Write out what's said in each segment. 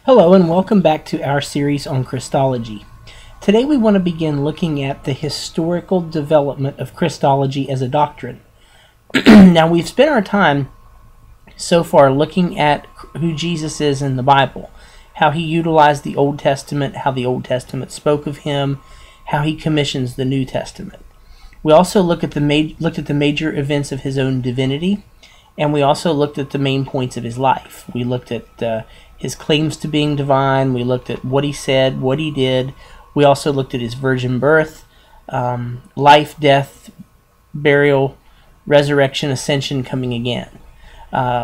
Hello and welcome back to our series on Christology. Today we want to begin looking at the historical development of Christology as a doctrine. Now we've spent our time so far looking at who Jesus is in the Bible, how he utilized the Old Testament, how the Old Testament spoke of him, how he commissions the New Testament. We also looked at the major events of his own divinity, and we also looked at the main points of his life. We looked at his claims to being divine. We looked at what he said, what he did. We also looked at his virgin birth, life, death, burial, resurrection, ascension, coming again.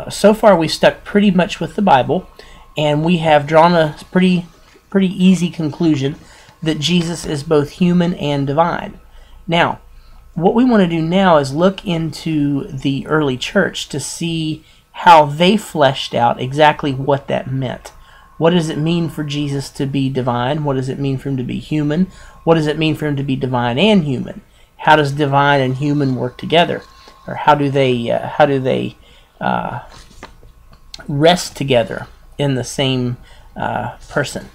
So far we stuck pretty much with the Bible, and we have drawn a pretty easy conclusion that Jesus is both human and divine. Now, what we want to do now is look into the early church to see how they fleshed out exactly what that meant. What does it mean for Jesus to be divine? What does it mean for him to be human? What does it mean for him to be divine and human? How does divine and human work together? Or how do they rest together in the same person?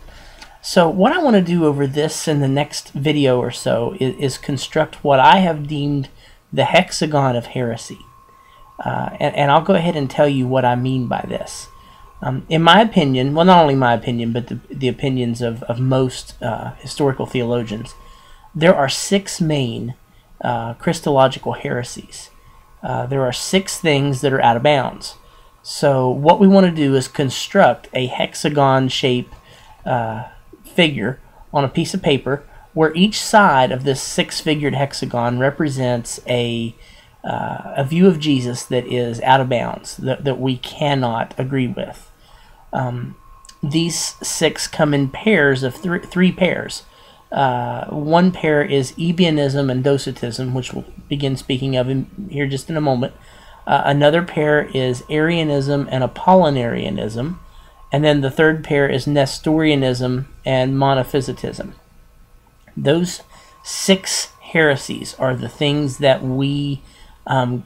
So what I want to do over this in the next video or so is construct what I have deemed the hexagon of heresy. And I'll go ahead and tell you what I mean by this. In my opinion, well, not only my opinion, but the opinions of most historical theologians, there are six main Christological heresies. There are six things that are out of bounds. So what we want to do is construct a hexagon-shaped figure on a piece of paper where each side of this six-figured hexagon represents a view of Jesus that is out of bounds, that we cannot agree with. These six come in pairs of three pairs. One pair is Ebionism and docetism, which we'll begin speaking of here just in a moment. Another pair is Arianism and Apollinarianism. And then the third pair is Nestorianism and Monophysitism. Those six heresies are the things that we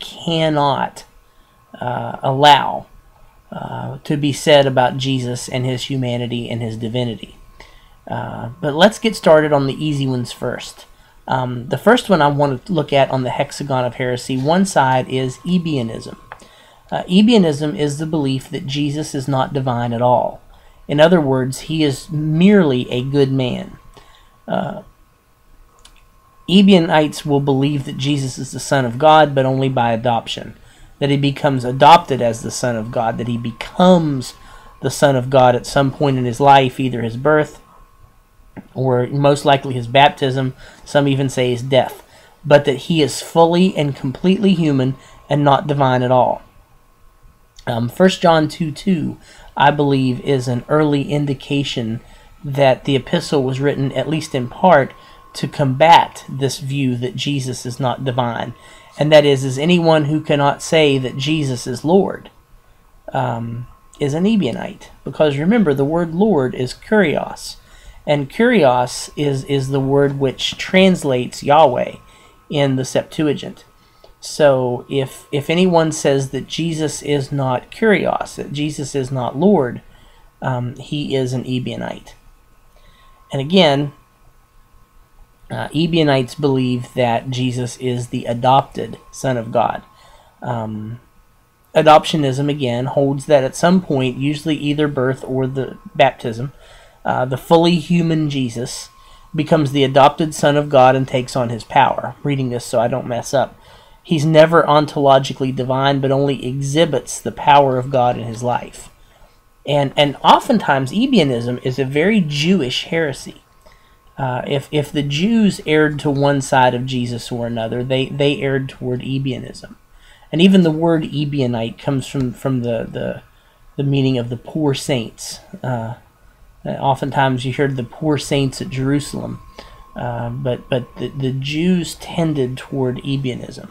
cannot allow to be said about Jesus and his humanity and his divinity. But let's get started on the easy ones first. The first one I want to look at on the hexagon of heresy, one side is Ebionism. Ebionism is the belief that Jesus is not divine at all. In other words, he is merely a good man. Ebionites will believe that Jesus is the Son of God, but only by adoption. That he becomes adopted as the Son of God, that he becomes the Son of God at some point in his life, either his birth or most likely his baptism, some even say his death, but that he is fully and completely human and not divine at all. 1 John 2:2, I believe, is an early indication that the epistle was written, at least in part, to combat this view that Jesus is not divine. And that is anyone who cannot say that Jesus is Lord is an Ebionite. Because remember, the word Lord is kurios. And kurios is the word which translates Yahweh in the Septuagint. So if anyone says that Jesus is not kurios, that Jesus is not Lord, he is an Ebionite. And again, Ebionites believe that Jesus is the adopted Son of God. Adoptionism, again, holds that at some point, usually either birth or the baptism, the fully human Jesus becomes the adopted Son of God and takes on his power. I'm reading this so I don't mess up. He's never ontologically divine, but only exhibits the power of God in his life. And oftentimes, Ebionism is a very Jewish heresy. If the Jews erred to one side of Jesus or another, they erred toward Ebionism. And even the word Ebionite comes from the meaning of the poor saints. Oftentimes you hear the poor saints at Jerusalem, but the Jews tended toward Ebionism.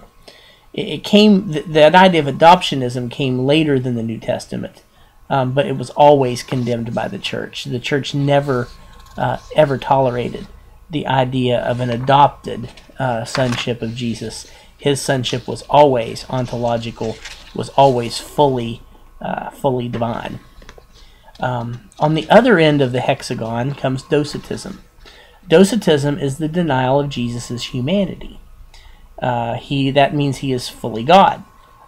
That idea of adoptionism came later than the New Testament, but it was always condemned by the church. The church never ever tolerated the idea of an adopted sonship of Jesus. His sonship was always ontological, was always fully divine. On the other end of the hexagon comes docetism. Docetism is the denial of Jesus' humanity. That means he is fully God.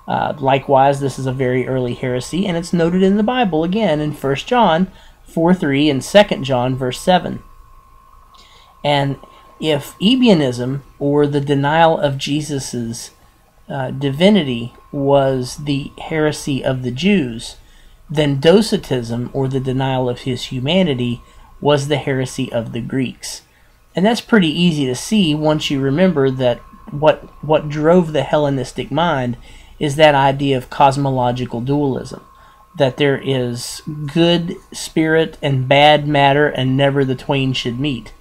Likewise, this is a very early heresy, and it's noted in the Bible again in 1 John 4:3 and 2 John verse 7. And if Ebionism, or the denial of Jesus' divinity, was the heresy of the Jews, then docetism, or the denial of his humanity, was the heresy of the Greeks. And that's pretty easy to see once you remember that what drove the Hellenistic mind is that idea of cosmological dualism, that there is good spirit and bad matter, and never the twain should meet.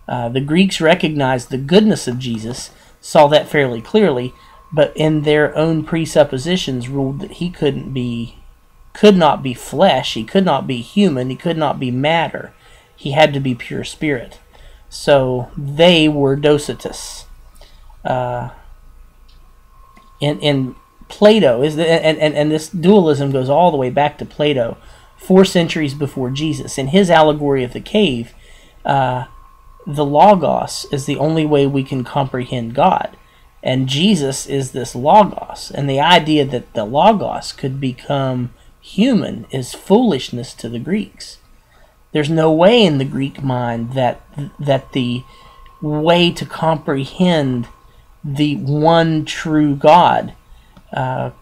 The Greeks recognized the goodness of Jesus, saw that fairly clearly, but in their own presuppositions ruled that he could not be flesh, he could not be human, he could not be matter. He had to be pure spirit. So they were docetists. In Plato, and this dualism goes all the way back to Plato, 4 centuries before Jesus. In his allegory of the cave, the Logos is the only way we can comprehend God. And Jesus is this Logos. And the idea that the Logos could become human is foolishness to the Greeks. There's no way in the Greek mind that the way to comprehend the one true God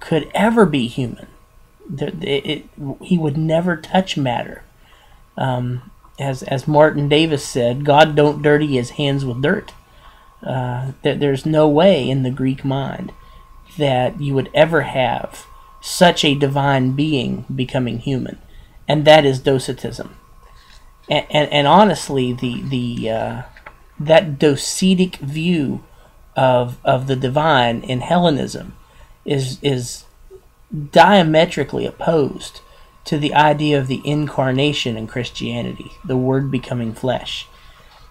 could ever be human. He would never touch matter. As Martin Davis said, God don't dirty his hands with dirt. There's no way in the Greek mind that you would ever have such a divine being becoming human, and that is docetism. And honestly, that docetic view of the divine in Hellenism is diametrically opposed to the idea of the incarnation in Christianity, the Word becoming flesh.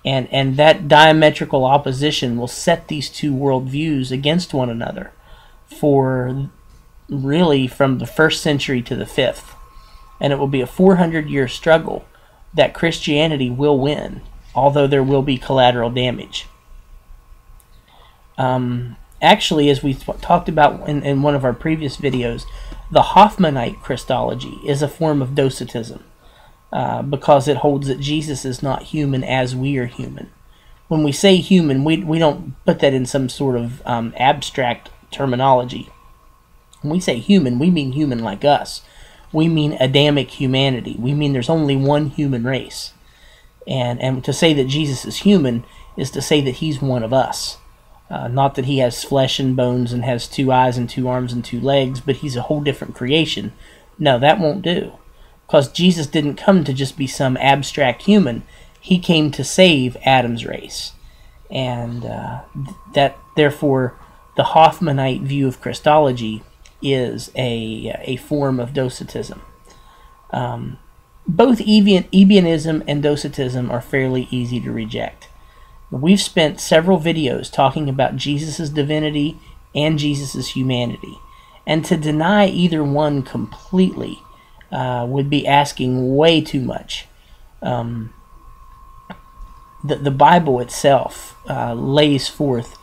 And that diametrical opposition will set these two worldviews against one another for really from the 1st century to the 5th. And it will be a 400-year struggle that Christianity will win, although there will be collateral damage. Actually, as we talked about in one of our previous videos, the Hoffmanite Christology is a form of docetism because it holds that Jesus is not human as we are human. When we say human, we don't put that in some sort of abstract terminology. When we say human, we mean human like us. We mean Adamic humanity. We mean there's only one human race. And to say that Jesus is human is to say that he's one of us. Not that he has flesh and bones and has 2 eyes and 2 arms and 2 legs, but he's a whole different creation. No, that won't do. Because Jesus didn't come to just be some abstract human. He came to save Adam's race. And that, therefore, the Hoffmanite view of Christology is a form of docetism. Both Ebionism and docetism are fairly easy to reject. We've spent several videos talking about Jesus' divinity and Jesus' humanity. And to deny either one completely would be asking way too much. The Bible itself lays forth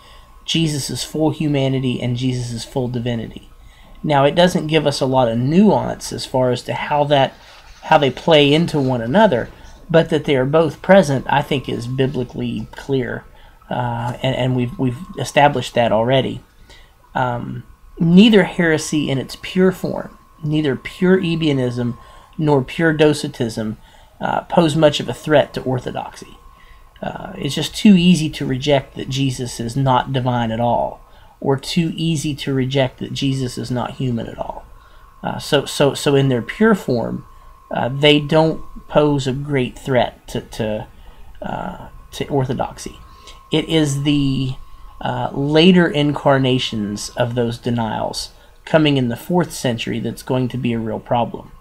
Jesus' full humanity and Jesus' full divinity. Now, it doesn't give us a lot of nuance as far as to how they play into one another, but that they are both present, I think, is biblically clear, and we've established that already. Neither heresy in its pure form, neither pure Ebionism nor pure docetism, pose much of a threat to orthodoxy. It's just too easy to reject that Jesus is not divine at all, or too easy to reject that Jesus is not human at all. So in their pure form, they don't pose a great threat to orthodoxy. It is the later incarnations of those denials coming in the 4th century that's going to be a real problem.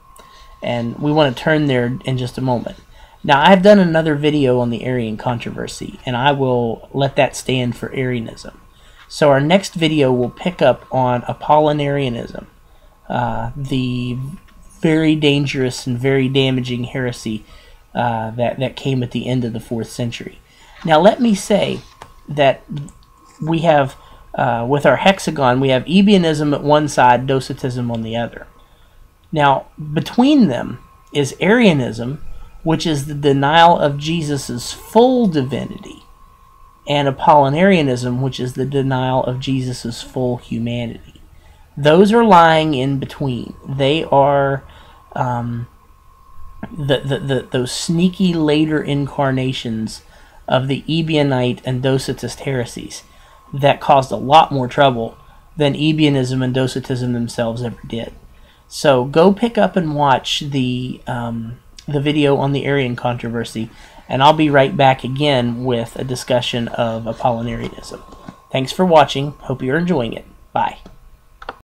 And we want to turn there in just a moment. Now, I've done another video on the Arian controversy, and I will let that stand for Arianism. So our next video will pick up on Apollinarianism, the very dangerous and very damaging heresy that came at the end of the 4th century. Now let me say that we have, with our hexagon, we have Ebionism at one side, docetism on the other. Now, between them is Arianism, which is the denial of Jesus' full divinity, and Apollinarianism, which is the denial of Jesus' full humanity. Those are lying in between. They are those sneaky later incarnations of the Ebionite and Docetist heresies that caused a lot more trouble than Ebionism and Docetism themselves ever did. So go pick up and watch the video on the Arian controversy, and I'll be right back again with a discussion of Apollinarianism. Thanks for watching. Hope you're enjoying it. Bye.